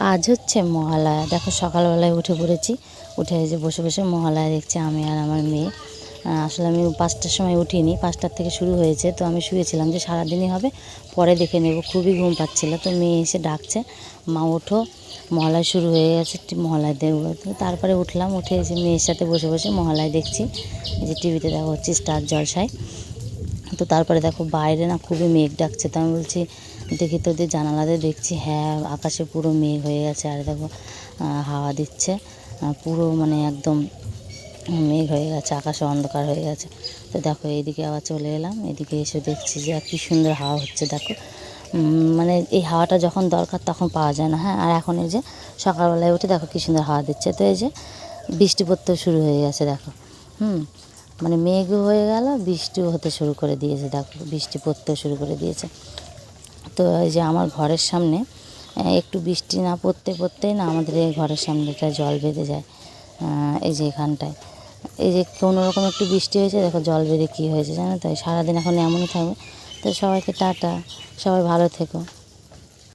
আজ হচ্ছে মহালয়া। দেখো সকালবেলায় উঠে পড়েছি, উঠে এই যে বসে বসে মহালয়া দেখছি আমি আর আমার মেয়ে। আসলে আমি 5টার সময় উঠিনি, 5টার থেকে শুরু হয়েছে। তো আমি শুয়েছিলাম যে সারাদিনই হবে, পরে দেখে নেব। খুবই ঘুম পাচ্ছিল, তো মেয়ে এসে ডাকছে, মা ওঠো, মহালয়া শুরু হয়ে গেছে, মহালয়া দেখবো। তো তারপরে উঠলাম, উঠে যে মেয়ের সাথে বসে বসে মহালয়া দেখছি। এই যে টিভিতে দেখা হচ্ছে স্টার জলসায়। তো তারপরে দেখো বাইরে না খুবই মেঘ ডাকছে। তো আমি বলছি দেখি তো ওদের জানালাতে, দেখছি হ্যাঁ আকাশে পুরো মেঘ হয়ে গেছে। আর দেখো হাওয়া দিচ্ছে, পুরো মানে একদম মেঘ হয়ে গেছে, আকাশে অন্ধকার হয়ে গেছে। তো দেখো এইদিকে আবার চলে এলাম, এদিকে এসে দেখছি যে কী সুন্দর হাওয়া হচ্ছে। দেখো মানে এই হাওয়াটা যখন দরকার তখন পাওয়া যায় না। হ্যাঁ, আর এখন এই যে সকালবেলায় উঠে দেখো কী সুন্দর হাওয়া দিচ্ছে। তো এই যে বৃষ্টি পড়তেও শুরু হয়ে গেছে দেখো। মানে মেঘও হয়ে গেল, বৃষ্টিও হতে শুরু করে দিয়েছে। দেখো বৃষ্টি পড়তেও শুরু করে দিয়েছে। তো এই যে আমার ঘরের সামনে একটু বৃষ্টি না পড়তেই না আমাদের এই ঘরের সামনেটা জল বেঁধে যায়। এই যে এখানটায় এই যে কোনো রকম একটু বৃষ্টি হয়েছে, দেখো জল বেঁধে কী হয়েছে জানো তো। সারাদিন এখন এমনই থাকবে। তো সবাইকে টাটা, সবাই ভালো থেকো।